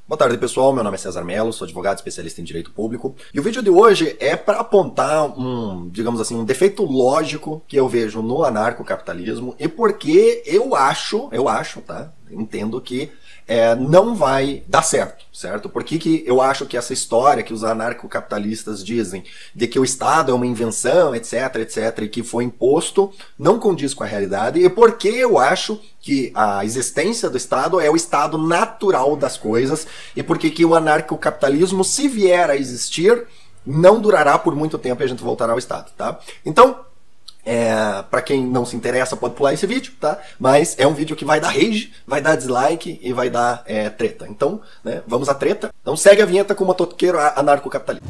Boa tarde, pessoal. Meu nome é César Mello, sou advogado especialista em direito público. E o vídeo de hoje é para apontar digamos assim, um defeito lógico que eu vejo no anarcocapitalismo e porque eu acho, tá? Entendo que não vai dar certo? Por que eu acho que essa história que os anarcocapitalistas dizem de que o Estado é uma invenção, etc, e que foi imposto, não condiz com a realidade, e por que eu acho que a existência do Estado é o estado natural das coisas, e por que o anarcocapitalismo, se vier a existir, não durará por muito tempo e a gente voltará ao Estado, tá? Então, para quem não se interessa pode pular esse vídeo, tá? Mas é um vídeo que vai dar rage, vai dar dislike e vai dar treta. Então, né, vamos à treta. Então segue a vinheta com o motoqueiro anarcocapitalista.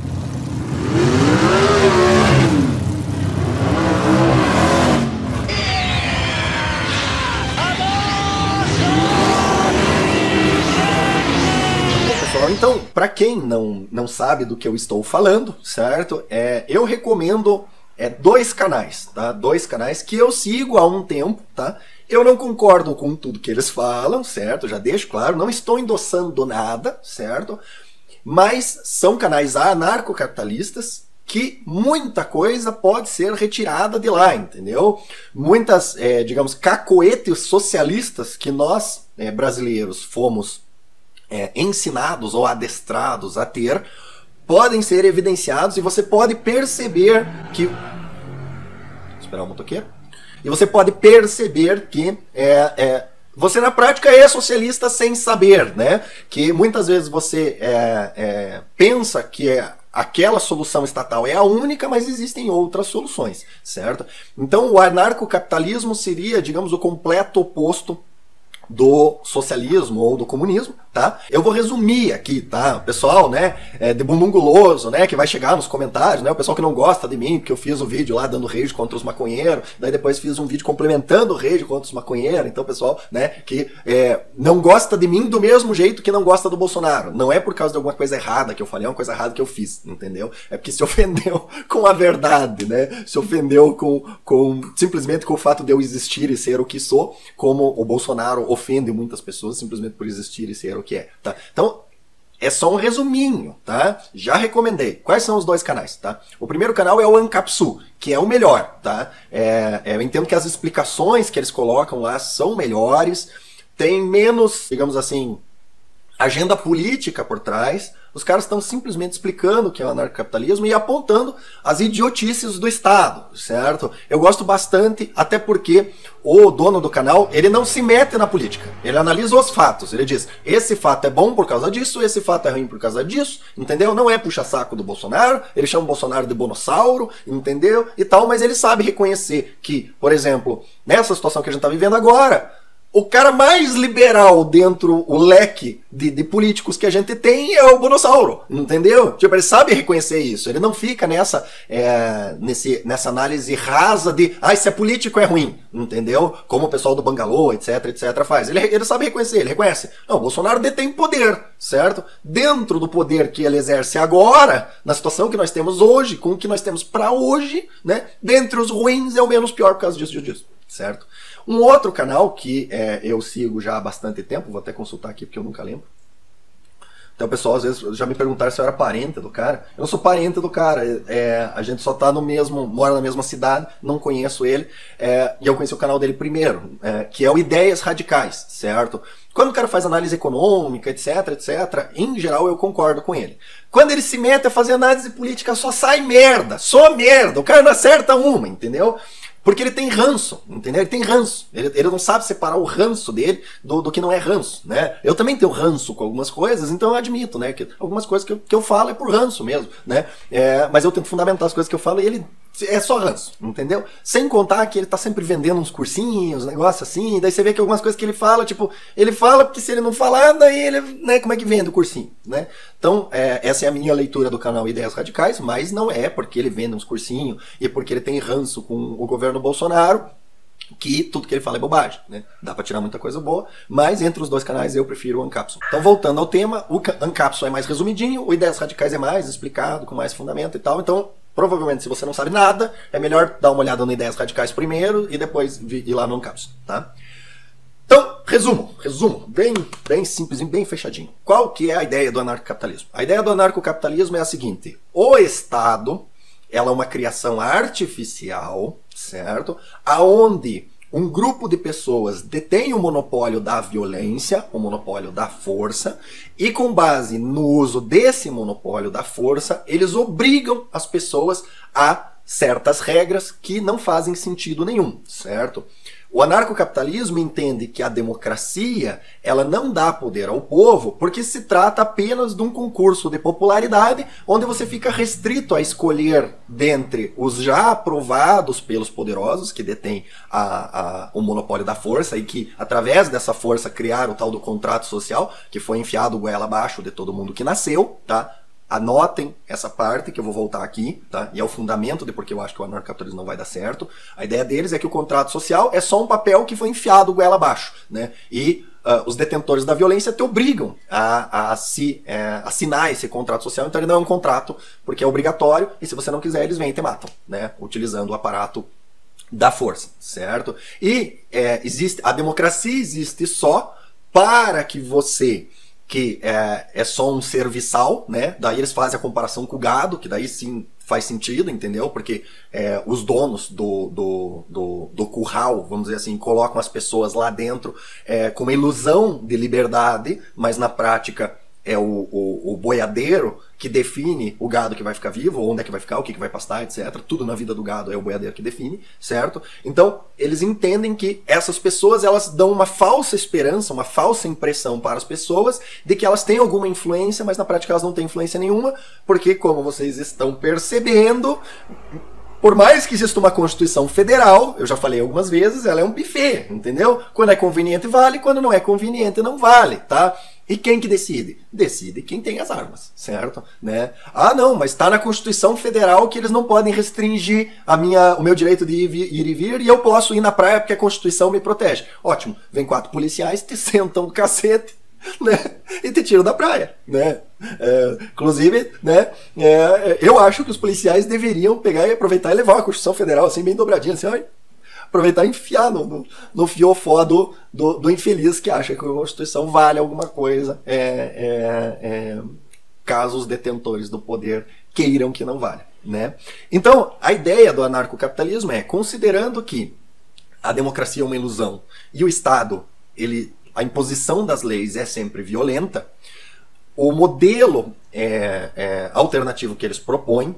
Então, para quem não sabe do que eu estou falando, certo? Eu recomendo dois canais, tá? Dois canais que eu sigo há um tempo, tá? Eu não concordo com tudo que eles falam, certo? Já deixo claro, não estou endossando nada, certo? Mas são canais anarcocapitalistas que muita coisa pode ser retirada de lá, entendeu? Muitas, digamos, cacoetes socialistas que nós, brasileiros, fomos ensinados ou adestrados a ter, podem ser evidenciados e você pode perceber que... Esperar o motoqueiro. E você pode perceber que você na prática é socialista sem saber, né? Que muitas vezes você pensa que aquela solução estatal é a única, mas existem outras soluções, certo? Então o anarcocapitalismo seria, digamos, o completo oposto do socialismo ou do comunismo, tá? Eu vou resumir aqui, tá? O pessoal, né, de bumbum guloso, né, que vai chegar nos comentários, né, o pessoal que não gosta de mim, porque eu fiz um vídeo lá dando rage contra os maconheiros, daí depois fiz um vídeo complementando o rage contra os maconheiros, então o pessoal, né, que não gosta de mim do mesmo jeito que não gosta do Bolsonaro. Não é por causa de alguma coisa errada que eu falei, é uma coisa errada que eu fiz, entendeu? É porque se ofendeu com a verdade, né? Se ofendeu simplesmente com o fato de eu existir e ser o que sou, como o Bolsonaro ofende muitas pessoas simplesmente por existir e ser o que é, tá? Então, é só um resuminho, tá? Já recomendei. Quais são os dois canais, tá? O primeiro canal é o Ancapsu, que é o melhor, tá? Eu entendo que as explicações que eles colocam lá são melhores, tem menos, digamos assim, agenda política por trás. Os caras estão simplesmente explicando o que é o anarcocapitalismo e apontando as idiotices do Estado, certo? Eu gosto bastante, até porque o dono do canal, ele não se mete na política. Ele analisa os fatos. Ele diz, esse fato é bom por causa disso, esse fato é ruim por causa disso, entendeu? Não é puxa-saco do Bolsonaro, ele chama o Bolsonaro de bonossauro, entendeu? E tal, mas ele sabe reconhecer que, por exemplo, nessa situação que a gente está vivendo agora, o cara mais liberal dentro o leque de políticos que a gente tem é o bonossauro, entendeu? Tipo, ele sabe reconhecer isso, ele não fica nessa análise rasa de se é político é ruim, entendeu? Como o pessoal do Bangalô, etc, faz. Ele sabe reconhecer, ele reconhece. Não, o Bolsonaro detém poder, certo? Dentro do poder que ele exerce agora, na situação que nós temos hoje, com o que nós temos para hoje, né? Dentre os ruins é o menos pior por causa disso, certo? Um outro canal que eu sigo já há bastante tempo, vou até consultar aqui porque eu nunca lembro. Então o pessoal às vezes já me perguntaram se eu era parente do cara. Eu não sou parente do cara, a gente só tá mora na mesma cidade, não conheço ele, e eu conheci o canal dele primeiro, que é o Ideias Radicais, certo? Quando o cara faz análise econômica, etc, em geral eu concordo com ele. Quando ele se mete a fazer análise política, só sai merda, só merda, o cara não acerta uma, entendeu? Porque ele tem ranço, entendeu? Ele tem ranço. Ele não sabe separar o ranço dele do que não é ranço, né? Eu também tenho ranço com algumas coisas, então eu admito, né? Que algumas coisas que eu falo é por ranço mesmo, né? Mas eu tento fundamentar as coisas que eu falo e ele é só ranço, entendeu? Sem contar que ele tá sempre vendendo uns cursinhos, negócio assim, e daí você vê que algumas coisas que ele fala, tipo, ele fala porque se ele não falar, daí ele, né, como é que vende o cursinho, né? Então, essa é a minha leitura do canal Ideias Radicais, mas não é porque ele vende uns cursinhos e porque ele tem ranço com o governo Bolsonaro que tudo que ele fala é bobagem, né? Dá pra tirar muita coisa boa, mas entre os dois canais eu prefiro o Ancapsu. Então, voltando ao tema, o Ancapsu é mais resumidinho, o Ideias Radicais é mais explicado, com mais fundamento e tal, então provavelmente, se você não sabe nada, é melhor dar uma olhada no Ideias Radicais primeiro e depois ir lá no Ancapsu, tá? Então, Resumo, bem simples, bem fechadinho. Qual que é a ideia do anarcocapitalismo? A ideia do anarcocapitalismo é a seguinte: o Estado, ela é uma criação artificial, certo? Aonde um grupo de pessoas detém o monopólio da violência, o monopólio da força, e com base no uso desse monopólio da força, eles obrigam as pessoas a certas regras que não fazem sentido nenhum, certo? O anarcocapitalismo entende que a democracia, ela não dá poder ao povo porque se trata apenas de um concurso de popularidade onde você fica restrito a escolher dentre os já aprovados pelos poderosos que detêm o monopólio da força e que, através dessa força, criaram o tal do contrato social, que foi enfiado goela abaixo de todo mundo que nasceu, tá? Anotem essa parte que eu vou voltar aqui, tá? E é o fundamento de porque eu acho que o anarcocapitalismo não vai dar certo. A ideia deles é que o contrato social é só um papel que foi enfiado goela abaixo, né? E os detentores da violência te obrigam a assinar esse contrato social. Então ele não é um contrato porque é obrigatório e se você não quiser eles vêm e te matam, né? Utilizando o aparato da força, certo? E a democracia existe só para que você, que é só um serviçal, né? Daí eles fazem a comparação com o gado, que daí sim faz sentido, entendeu? Porque os donos do curral, vamos dizer assim, colocam as pessoas lá dentro com uma ilusão de liberdade, mas na prática é o boiadeiro que define o gado que vai ficar vivo, onde é que vai ficar, o que vai pastar, etc. Tudo na vida do gado é o boiadeiro que define, certo? Então, eles entendem que essas pessoas, elas dão uma falsa esperança, uma falsa impressão para as pessoas de que elas têm alguma influência, mas na prática elas não têm influência nenhuma, porque, como vocês estão percebendo, por mais que exista uma Constituição Federal, eu já falei algumas vezes, ela é um buffet, entendeu? Quando é conveniente vale, quando não é conveniente não vale, tá? E quem que decide? Decide quem tem as armas, certo? Né? Ah, não, mas está na Constituição Federal que eles não podem restringir o meu direito de ir e vir e eu posso ir na praia porque a Constituição me protege. Ótimo, vem 4 policiais, te sentam no cacete, né? E te tiram da praia, né? Inclusive, né? Eu acho que os policiais deveriam pegar e aproveitar e levar a Constituição Federal assim bem dobradinha, assim, olha, aproveitar e enfiar no fiofó do infeliz que acha que a Constituição vale alguma coisa, caso os detentores do poder queiram que não vale, né? Então, a ideia do anarcocapitalismo é, considerando que a democracia é uma ilusão e o Estado, a imposição das leis é sempre violenta, o modelo alternativo que eles propõem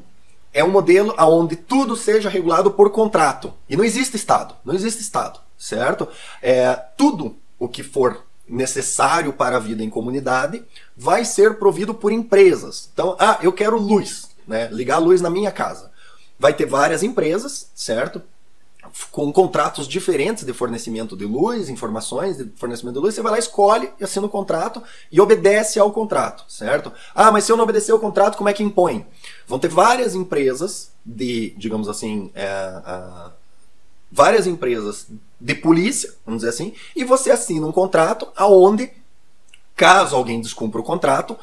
é um modelo onde tudo seja regulado por contrato. E não existe Estado. Não existe Estado, certo? Tudo o que for necessário para a vida em comunidade vai ser provido por empresas. Então, eu quero luz, né? Ligar a luz na minha casa. Vai ter várias empresas, certo? Com contratos diferentes de fornecimento de luz, informações de fornecimento de luz, você vai lá, escolhe, assina o contrato e obedece ao contrato, certo? Mas se eu não obedecer ao contrato, como é que impõe? Vão ter várias empresas digamos assim, várias empresas de polícia, vamos dizer assim, e você assina um contrato aonde, caso alguém descumpra o contrato,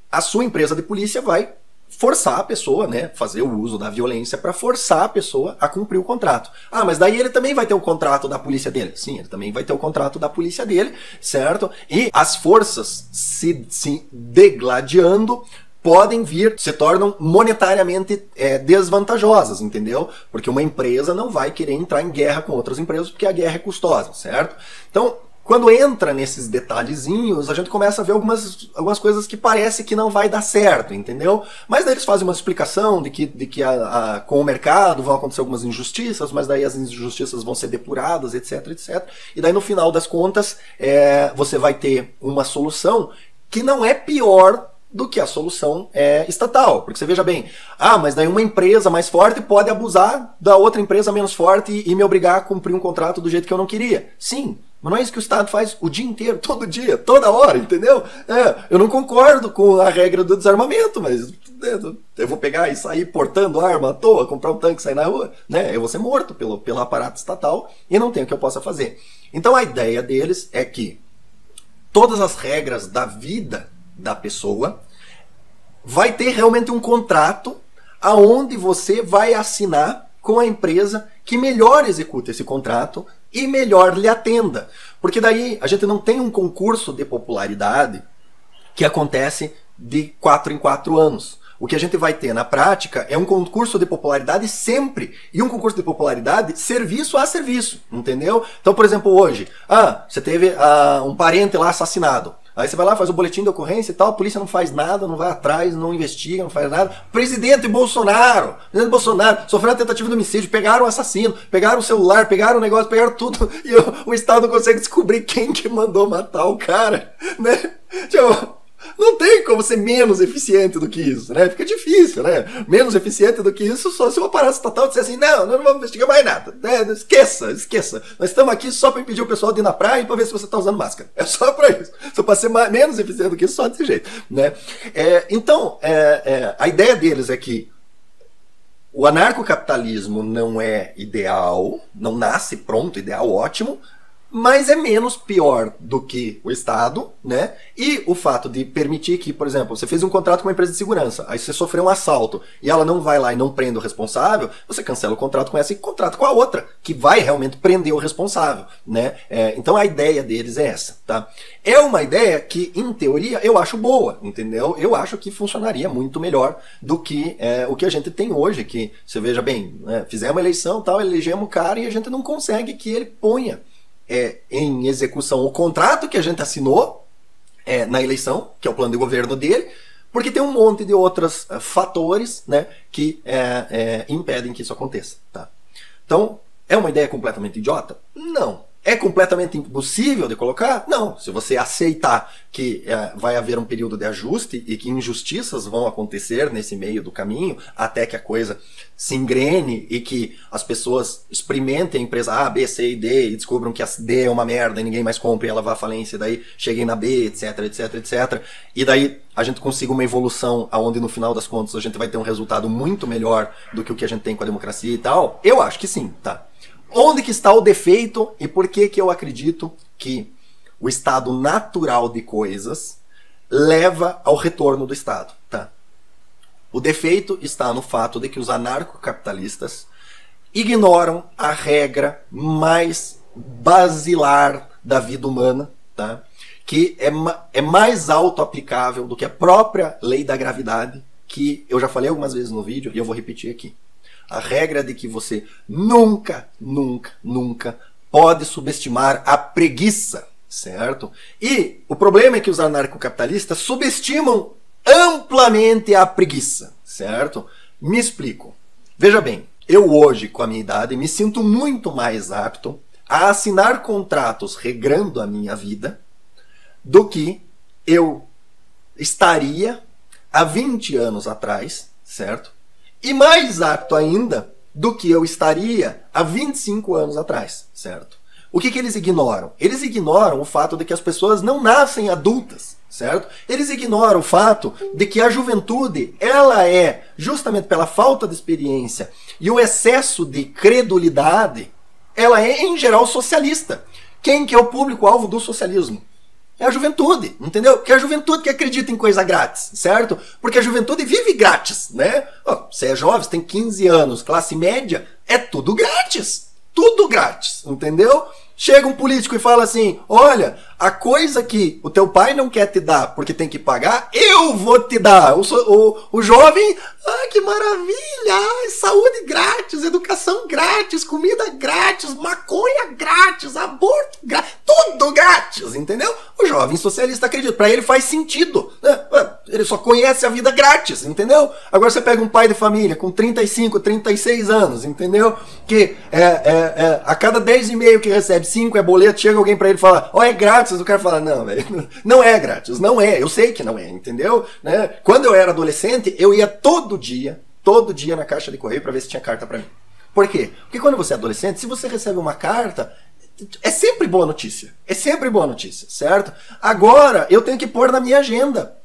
a sua empresa de polícia vai forçar a pessoa, né, fazer o uso da violência para forçar a pessoa a cumprir o contrato. Mas daí ele também vai ter o contrato da polícia dele. Sim, ele também vai ter o contrato da polícia dele, certo? E as forças se degladiando se tornam monetariamente desvantajosas, entendeu? Porque uma empresa não vai querer entrar em guerra com outras empresas porque a guerra é custosa, certo? Então, quando entra nesses detalhezinhos, a gente começa a ver algumas coisas que parece que não vai dar certo, entendeu? Mas daí eles fazem uma explicação de que com o mercado vão acontecer algumas injustiças, mas daí as injustiças vão ser depuradas, etc, etc. E daí no final das contas, você vai ter uma solução que não é pior do que a solução estatal. Porque você veja bem, mas daí uma empresa mais forte pode abusar da outra empresa menos forte e me obrigar a cumprir um contrato do jeito que eu não queria. Sim, mas não é isso que o Estado faz o dia inteiro, todo dia, toda hora, entendeu? Eu não concordo com a regra do desarmamento, mas eu vou pegar e sair portando arma à toa, comprar um tanque e sair na rua, né? Eu vou ser morto pelo aparato estatal e não tem o que eu possa fazer. Então a ideia deles é que todas as regras da vida da pessoa vai ter realmente um contrato aonde você vai assinar com a empresa que melhor executa esse contrato e melhor lhe atenda. Porque daí a gente não tem um concurso de popularidade que acontece de 4 em 4 anos. O que a gente vai ter na prática é um concurso de popularidade sempre. E um concurso de popularidade serviço a serviço, entendeu? Então, por exemplo, hoje, você teve um parente lá assassinado. Aí você vai lá, faz o boletim de ocorrência e tal, a polícia não faz nada, não vai atrás, não investiga, não faz nada. Presidente Bolsonaro sofreu uma tentativa de homicídio, pegaram o assassino, pegaram o celular, pegaram o negócio, pegaram tudo, e o Estado não consegue descobrir quem que mandou matar o cara, né? Tipo, não tem como ser menos eficiente do que isso, né? Fica difícil, né? Menos eficiente do que isso só se o aparato estatal disser assim, não vamos investigar mais nada, né? Esqueça. Nós estamos aqui só para impedir o pessoal de ir na praia e para ver se você está usando máscara. É só para isso. Só para ser menos eficiente do que isso, só desse jeito, né? Então, a ideia deles é que o anarcocapitalismo não é ideal, não nasce pronto, ideal, ótimo, mas é menos pior do que o Estado, né? E o fato de permitir que, por exemplo, você fez um contrato com uma empresa de segurança, aí você sofreu um assalto e ela não vai lá e não prende o responsável, você cancela o contrato com essa e contrata com a outra, que vai realmente prender o responsável, né? Então a ideia deles é essa, tá? É uma ideia que, em teoria, eu acho boa, entendeu? Eu acho que funcionaria muito melhor do que o que a gente tem hoje, que, você veja bem, né? Fizemos uma eleição, tal, elegemos o cara e a gente não consegue que ele ponha em execução o contrato que a gente assinou na eleição, que é o plano de governo dele, porque tem um monte de outros fatores, né, que impedem que isso aconteça. Tá? Então, é uma ideia completamente idiota? Não. É completamente impossível de colocar? Não. Se você aceitar que vai haver um período de ajuste e que injustiças vão acontecer nesse meio do caminho, até que a coisa se engrene e que as pessoas experimentem a empresa A, B, C e D e descubram que a D é uma merda e ninguém mais compra e ela vai à falência, e daí cheguem na B, etc, etc, etc. E daí a gente consiga uma evolução onde no final das contas a gente vai ter um resultado muito melhor do que o que a gente tem com a democracia e tal. Eu acho que sim, tá? Onde que está o defeito e por que que eu acredito que o estado natural de coisas leva ao retorno do Estado, tá? O defeito está no fato de que os anarcocapitalistas ignoram a regra mais basilar da vida humana, tá? Que é mais auto-aplicável do que a própria lei da gravidade, que eu já falei algumas vezes no vídeo e eu vou repetir aqui. A regra de que você nunca, nunca, nunca pode subestimar a preguiça, certo? E o problema é que os anarcocapitalistas subestimam amplamente a preguiça, certo? Me explico. Veja bem, eu hoje, com a minha idade, me sinto muito mais apto a assinar contratos regrando a minha vida do que eu estaria há 20 anos atrás, certo? E mais apto ainda do que eu estaria há 25 anos atrás, certo? O que eles ignoram? Eles ignoram o fato de que as pessoas não nascem adultas, certo? Eles ignoram o fato de que a juventude, ela é, justamente pela falta de experiência e o excesso de credulidade, ela é, em geral, socialista. Quem que é o público-alvo do socialismo? É a juventude, entendeu? Que é a juventude que acredita em coisa grátis, certo? Porque a juventude vive grátis, né? Você é jovem, você tem 15 anos, classe média, é tudo grátis, entendeu? Chega um político e fala assim, olha, a coisa que o teu pai não quer te dar porque tem que pagar, eu vou te dar. O jovem, que maravilha, saúde grátis, educação grátis, comida grátis, maconha grátis, aborto grátis, tudo grátis, entendeu? O jovem socialista acredita, para ele faz sentido, né? Ele só conhece a vida grátis, entendeu? Agora você pega um pai de família com 35, 36 anos, entendeu? Que a cada 10,5 que recebe, 5 é boleto, chega alguém para ele e fala, é grátis, o cara fala, não, velho, não é grátis, não é, eu sei que não é, entendeu? Né? Quando eu era adolescente, eu ia todo dia na caixa de correio para ver se tinha carta para mim. Por quê? Porque quando você é adolescente, se você recebe uma carta, é sempre boa notícia, certo? Agora, eu tenho que pôr na minha agenda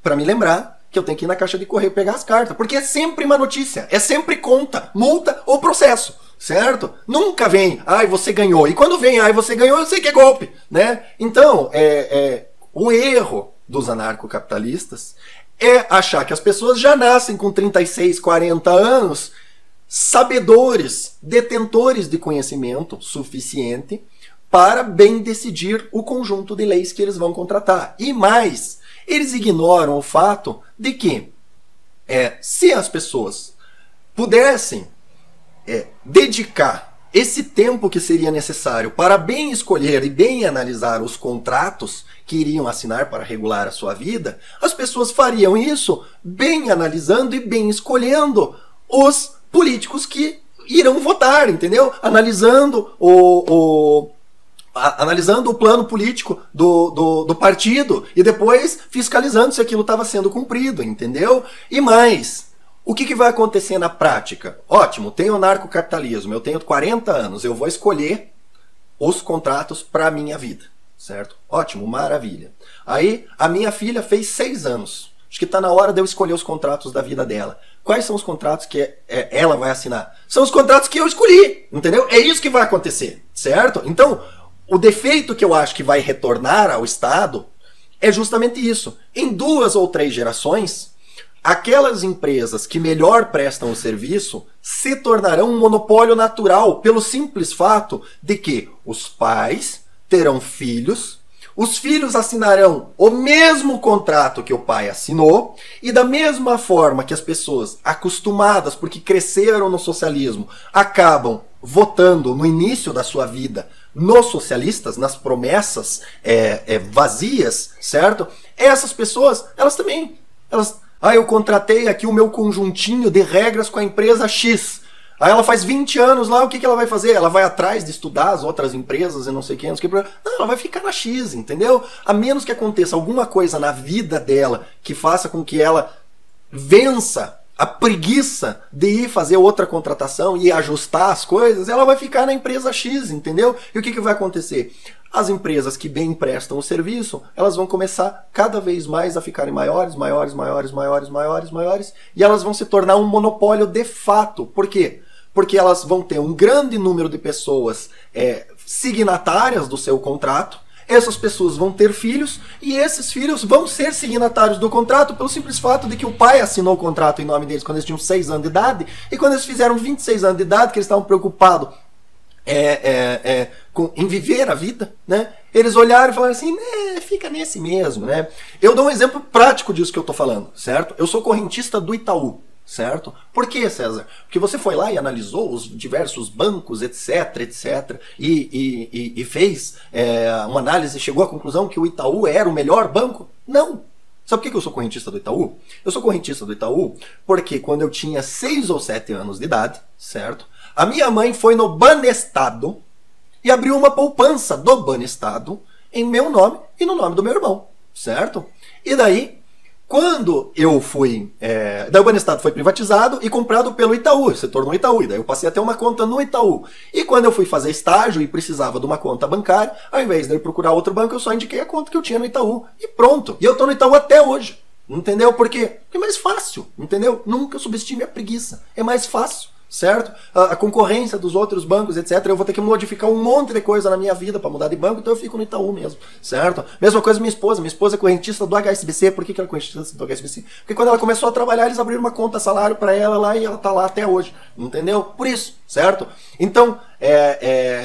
para me lembrar que eu tenho que ir na caixa de correio pegar as cartas, porque é sempre uma notícia, é sempre conta, multa ou processo, certo? Nunca vem, você ganhou, e quando vem, você ganhou, eu sei que é golpe, né? Então, o erro dos anarcocapitalistas é achar que as pessoas já nascem com 36, 40 anos sabedores, detentores de conhecimento suficiente para bem decidir o conjunto de leis que eles vão contratar. E mais, eles ignoram o fato de que se as pessoas pudessem dedicar esse tempo que seria necessário para bem escolher e bem analisar os contratos que iriam assinar para regular a sua vida, as pessoas fariam isso bem analisando e bem escolhendo os políticos que irão votar, entendeu? Analisando analisando o plano político do partido e depois fiscalizando se aquilo estava sendo cumprido, entendeu? E mais, o que vai acontecer na prática? Ótimo, tem o narcocapitalismo, eu tenho 40 anos, eu vou escolher os contratos para a minha vida, certo? Ótimo, maravilha. Aí, a minha filha fez 6 anos. Acho que está na hora de eu escolher os contratos da vida dela. Quais são os contratos que ela vai assinar? São os contratos que eu escolhi, entendeu? É isso que vai acontecer, certo? Então, o defeito que eu acho que vai retornar ao Estado é justamente isso. Em 2 ou 3 gerações, aquelas empresas que melhor prestam o serviço se tornarão um monopólio natural pelo simples fato de que os pais terão filhos, os filhos assinarão o mesmo contrato que o pai assinou e da mesma forma que as pessoas acostumadas, porque cresceram no socialismo, acabam votando no início da sua vida nos socialistas, nas promessas vazias, certo? Essas pessoas, elas também... eu contratei aqui o meu conjuntinho de regras com a empresa X. Aí ela faz 20 anos lá, o que ela vai fazer? Ela vai atrás de estudar as outras empresas e não sei o que, não sei o que. Não, ela vai ficar na X, entendeu? A menos que aconteça alguma coisa na vida dela que faça com que ela vença a preguiça de ir fazer outra contratação e ajustar as coisas, ela vai ficar na empresa X, entendeu? E o que vai acontecer? As empresas que bem prestam o serviço, elas vão começar cada vez mais a ficarem maiores, e elas vão se tornar um monopólio de fato. Por quê? Porque elas vão ter um grande número de pessoas signatárias do seu contrato, essas pessoas vão ter filhos, e esses filhos vão ser signatários do contrato pelo simples fato de que o pai assinou o contrato em nome deles quando eles tinham 6 anos de idade, e quando eles fizeram 26 anos de idade, que eles estavam preocupados em viver a vida, né? Eles olharam e falaram assim, fica nesse mesmo, né? Eu dou um exemplo prático disso que eu estou falando, certo? Eu sou correntista do Itaú, certo? Por quê, César? Porque você foi lá e analisou os diversos bancos, etc, e fez uma análise e chegou à conclusão que o Itaú era o melhor banco? Não! Sabe por que eu sou correntista do Itaú? Eu sou correntista do Itaú porque quando eu tinha 6 ou 7 anos de idade, certo? A minha mãe foi no Banestado e abriu uma poupança do Banestado em meu nome e no nome do meu irmão, certo? E daí, quando eu fui... daí o Banestado foi privatizado e comprado pelo Itaú, se tornou Itaú, e daí eu passei a ter uma conta no Itaú. E quando eu fui fazer estágio e precisava de uma conta bancária, ao invés de eu procurar outro banco, eu só indiquei a conta que eu tinha no Itaú. E pronto. E eu tô no Itaú até hoje. Entendeu? Por quê? Porque é mais fácil, entendeu? Nunca subestime a preguiça. É mais fácil. Certo? A concorrência dos outros bancos, etc. Eu vou ter que modificar um monte de coisa na minha vida para mudar de banco, então eu fico no Itaú mesmo, certo? Mesma coisa minha esposa. Minha esposa é correntista do HSBC. Por que ela é correntista do HSBC? Porque quando ela começou a trabalhar, eles abriram uma conta salário para ela lá e ela tá lá até hoje, entendeu? Por isso, certo? Então,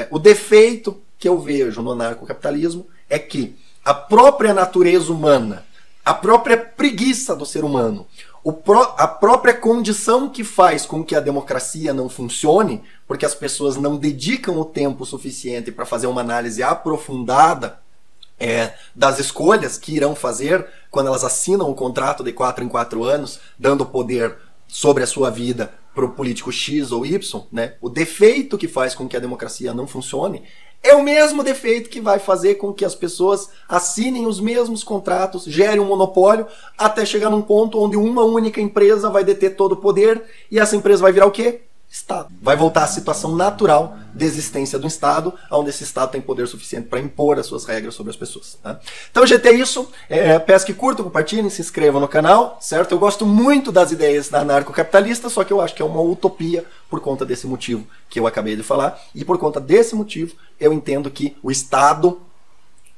o defeito que eu vejo no anarcocapitalismo é que a própria natureza humana, a própria preguiça do ser humano, a própria condição que faz com que a democracia não funcione, porque as pessoas não dedicam o tempo suficiente para fazer uma análise aprofundada das escolhas que irão fazer quando elas assinam o contrato de 4 em 4 anos, dando poder sobre a sua vida para o político X ou Y, né? O defeito que faz com que a democracia não funcione é o mesmo defeito que vai fazer com que as pessoas assinem os mesmos contratos, gerem um monopólio, até chegar num ponto onde uma única empresa vai deter todo o poder, e essa empresa vai virar o quê? Estado. Vai voltar à situação natural de existência do Estado, onde esse Estado tem poder suficiente para impor as suas regras sobre as pessoas. Tá? Então, gente, é isso. Peço que curtam, compartilhem, se inscrevam no canal, certo? Eu gosto muito das ideias da anarcocapitalista, só que eu acho que é uma utopia por conta desse motivo que eu acabei de falar, e por conta desse motivo eu entendo que o Estado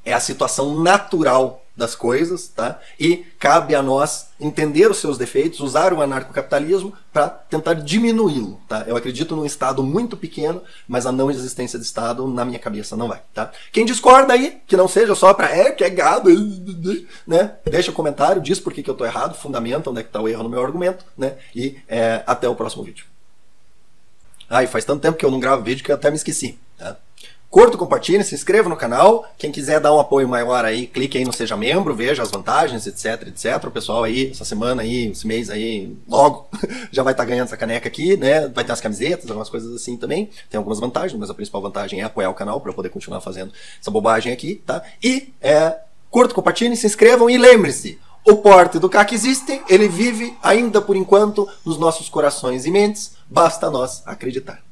é a situação natural das coisas, tá? E cabe a nós entender os seus defeitos, usar o anarcocapitalismo para tentar diminuí-lo, tá? Eu acredito num Estado muito pequeno, mas a não existência de Estado, na minha cabeça, não vai, tá? Quem discorda aí, que não seja só para que é gado, né? Deixa comentário, diz por que eu tô errado, fundamenta onde é que tá o erro no meu argumento, né? E até o próximo vídeo. E faz tanto tempo que eu não gravo vídeo que eu até me esqueci, tá? Curta, compartilhe, se inscreva no canal. Quem quiser dar um apoio maior aí, clique aí no Seja Membro, veja as vantagens, etc, etc. O pessoal aí, essa semana aí, esse mês aí, logo, já vai estar ganhando essa caneca aqui, né? Vai ter as camisetas, algumas coisas assim também. Tem algumas vantagens, mas a principal vantagem é apoiar o canal para eu poder continuar fazendo essa bobagem aqui, tá? E curta, compartilhe, se inscrevam e lembre-se, o porte do CAC existe, ele vive ainda por enquanto nos nossos corações e mentes, basta nós acreditar.